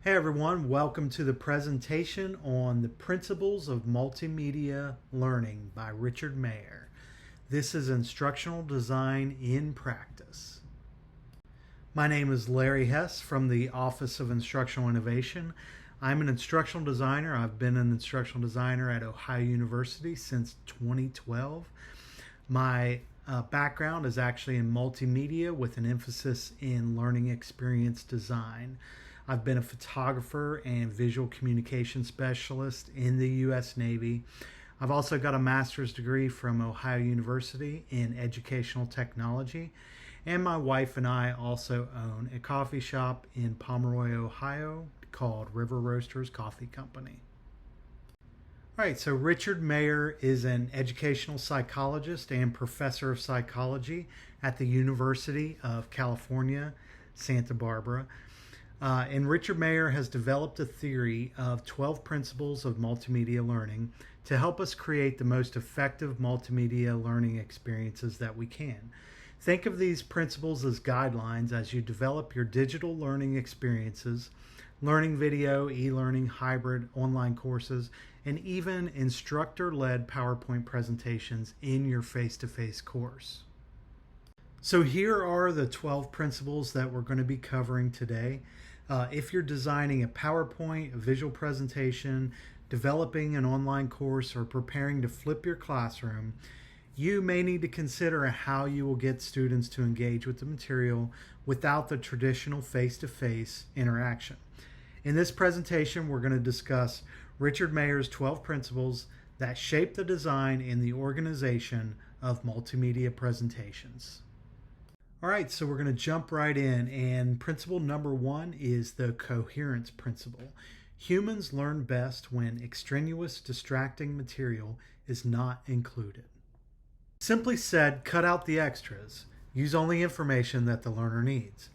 Hey everyone, welcome to the presentation on the Principles of Multimedia Learning by Richard Mayer. This is Instructional Design in Practice. My name is Larry Hess from the Office of Instructional Innovation. I'm an instructional designer. I've been an instructional designer at Ohio University since 2012. My background is actually in multimedia with an emphasis in learning experience design. I've been a photographer and visual communication specialist in the U.S. Navy. I've also got a master's degree from Ohio University in educational technology. And my wife and I also own a coffee shop in Pomeroy, Ohio called River Roasters Coffee Company. All right, so Richard Mayer is an educational psychologist and professor of psychology at the University of California, Santa Barbara. And Richard Mayer has developed a theory of 12 principles of multimedia learning to help us create the most effective multimedia learning experiences that we can. Think of these principles as guidelines as you develop your digital learning experiences, learning video, e-learning, hybrid, online courses, and even instructor-led PowerPoint presentations in your face-to-face course. So here are the 12 principles that we're going to be covering today. If you're designing a PowerPoint, a visual presentation, developing an online course, or preparing to flip your classroom, you may need to consider how you will get students to engage with the material without the traditional face-to-face interaction. In this presentation, we're going to discuss Richard Mayer's 12 principles that shape the design and the organization of multimedia presentations. All right, so we're going to jump right in, and principle number 1 is the coherence principle. Humans learn best when extraneous, distracting material is not included. Simply said, cut out the extras. Use only information that the learner needs.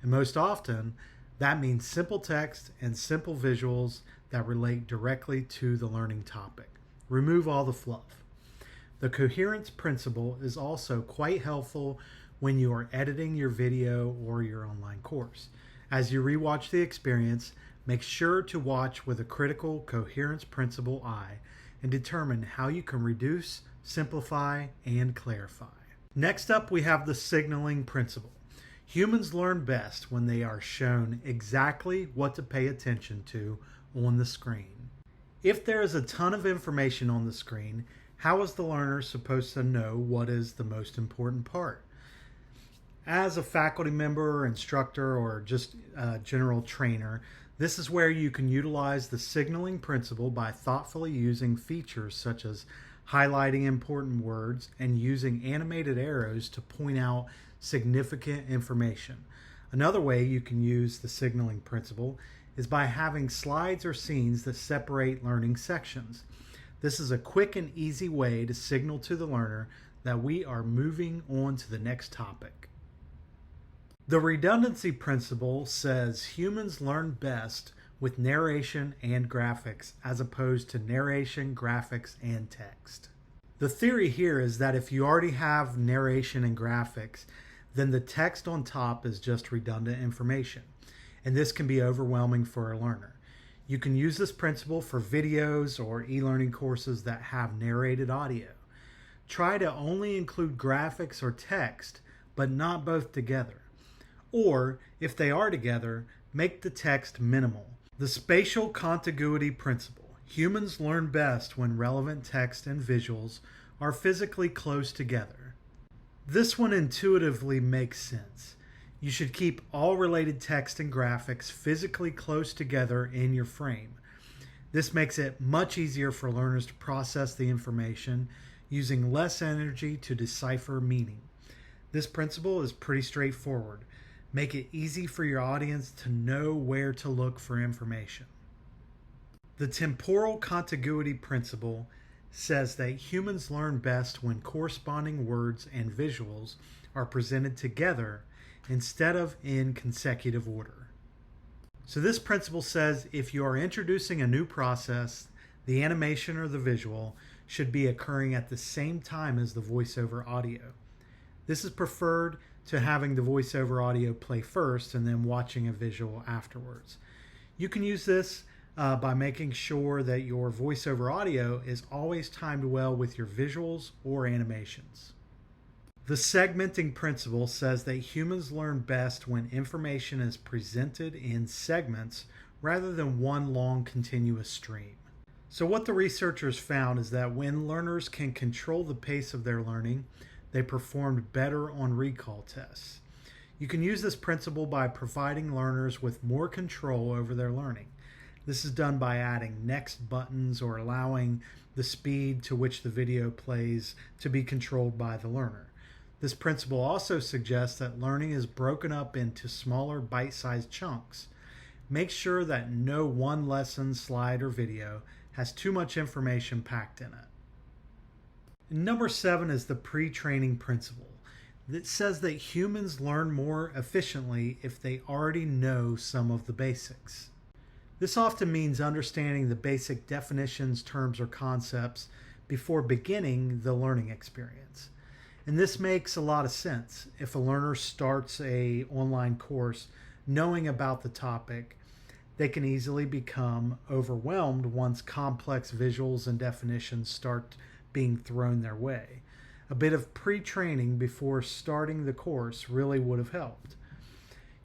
And most often, that means simple text and simple visuals that relate directly to the learning topic. Remove all the fluff. The coherence principle is also quite helpful when you are editing your video or your online course. As you rewatch the experience, make sure to watch with a critical coherence principle eye and determine how you can reduce, simplify, and clarify. Next up, we have the signaling principle. Humans learn best when they are shown exactly what to pay attention to on the screen. If there is a ton of information on the screen, how is the learner supposed to know what is the most important part? As a faculty member, instructor, or just a general trainer, this is where you can utilize the signaling principle by thoughtfully using features such as highlighting important words and using animated arrows to point out significant information. Another way you can use the signaling principle is by having slides or scenes that separate learning sections. This is a quick and easy way to signal to the learner that we are moving on to the next topic. The redundancy principle says humans learn best with narration and graphics as opposed to narration, graphics, and text. The theory here is that if you already have narration and graphics, then the text on top is just redundant information, and this can be overwhelming for a learner. You can use this principle for videos or e-learning courses that have narrated audio. Try to only include graphics or text, but not both together. Or, if they are together, make the text minimal. The spatial contiguity principle. Humans learn best when relevant text and visuals are physically close together. This one intuitively makes sense. You should keep all related text and graphics physically close together in your frame. This makes it much easier for learners to process the information, using less energy to decipher meaning. This principle is pretty straightforward. Make it easy for your audience to know where to look for information. The temporal contiguity principle says that humans learn best when corresponding words and visuals are presented together instead of in consecutive order. So this principle says if you are introducing a new process, the animation or the visual should be occurring at the same time as the voiceover audio. This is preferred to having the voiceover audio play first and then watching a visual afterwards. You can use this by making sure that your voiceover audio is always timed well with your visuals or animations. The segmenting principle says that humans learn best when information is presented in segments rather than one long continuous stream. So what the researchers found is that when learners can control the pace of their learning, they performed better on recall tests. You can use this principle by providing learners with more control over their learning. This is done by adding next buttons or allowing the speed to which the video plays to be controlled by the learner. This principle also suggests that learning is broken up into smaller bite-sized chunks. Make sure that no one lesson, slide, or video has too much information packed in it. Number 7 is the pre-training principle. It says that humans learn more efficiently if they already know some of the basics. This often means understanding the basic definitions, terms, or concepts before beginning the learning experience. And this makes a lot of sense. If a learner starts an online course knowing about the topic, they can easily become overwhelmed once complex visuals and definitions start being thrown their way. A bit of pre-training before starting the course really would have helped.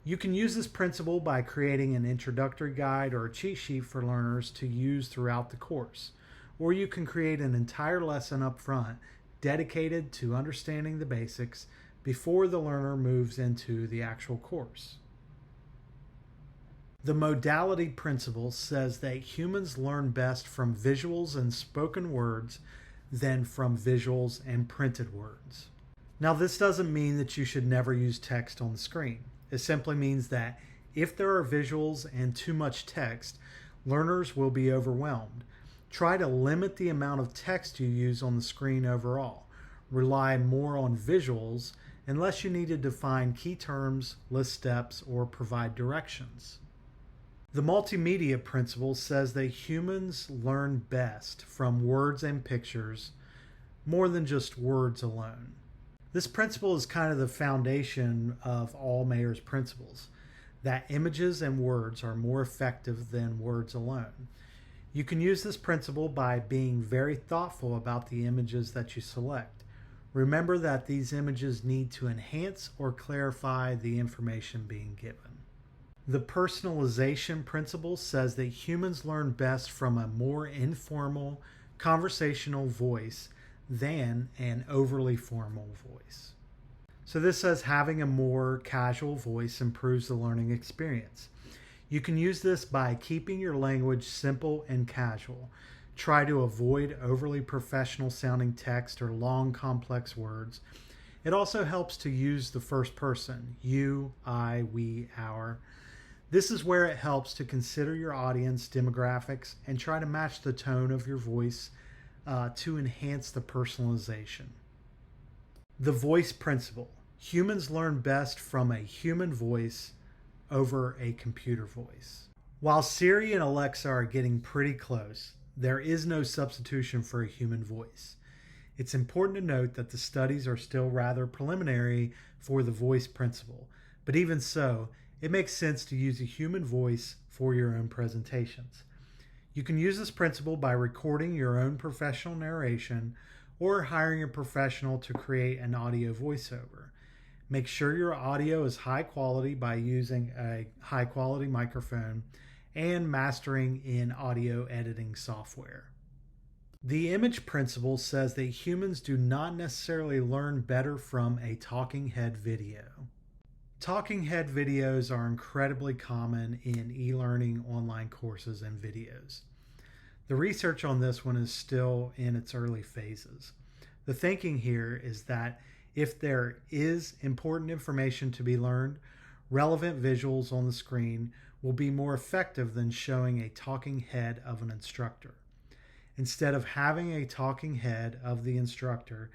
You can use this principle by creating an introductory guide or a cheat sheet for learners to use throughout the course. Or you can create an entire lesson up front dedicated to understanding the basics before the learner moves into the actual course. The modality principle says that humans learn best from visuals and spoken words than from visuals and printed words. Now, this doesn't mean that you should never use text on the screen. It simply means that if there are visuals and too much text, learners will be overwhelmed. Try to limit the amount of text you use on the screen overall. Rely more on visuals unless you need to define key terms, list steps, or provide directions. The multimedia principle says that humans learn best from words and pictures more than just words alone. This principle is kind of the foundation of all Mayer's principles, that images and words are more effective than words alone. You can use this principle by being very thoughtful about the images that you select. Remember that these images need to enhance or clarify the information being given. The personalization principle says that humans learn best from a more informal, conversational voice than an overly formal voice. So this says having a more casual voice improves the learning experience. You can use this by keeping your language simple and casual. Try to avoid overly professional sounding text or long complex words. It also helps to use the first person, you, I, we, our. This is where it helps to consider your audience demographics and try to match the tone of your voice to enhance the personalization. The voice principle. Humans learn best from a human voice over a computer voice. While Siri and Alexa are getting pretty close, there is no substitution for a human voice. It's important to note that the studies are still rather preliminary for the voice principle, but even so, it makes sense to use a human voice for your own presentations. You can use this principle by recording your own professional narration or hiring a professional to create an audio voiceover. Make sure your audio is high quality by using a high quality microphone and mastering in audio editing software. The image principle says that humans do not necessarily learn better from a talking head video. Talking head videos are incredibly common in e-learning online courses and videos. The research on this one is still in its early phases. The thinking here is that if there is important information to be learned, relevant visuals on the screen will be more effective than showing a talking head of an instructor. Instead of having a talking head of the instructor,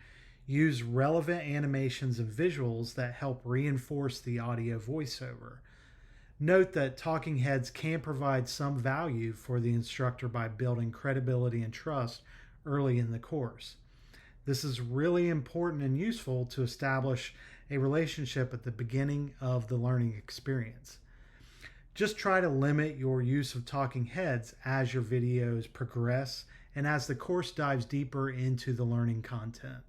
use relevant animations and visuals that help reinforce the audio voiceover. Note that talking heads can provide some value for the instructor by building credibility and trust early in the course. This is really important and useful to establish a relationship at the beginning of the learning experience. Just try to limit your use of talking heads as your videos progress and as the course dives deeper into the learning content.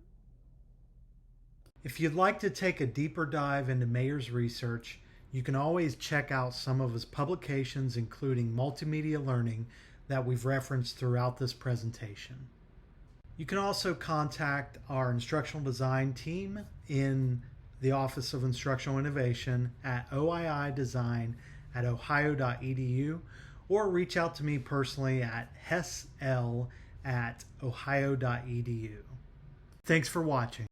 If you'd like to take a deeper dive into Mayer's research, you can always check out some of his publications, including Multimedia Learning, that we've referenced throughout this presentation. You can also contact our instructional design team in the Office of Instructional Innovation at oiidesign@ohio.edu, or reach out to me personally at hessl@ohio.edu. Thanks for watching.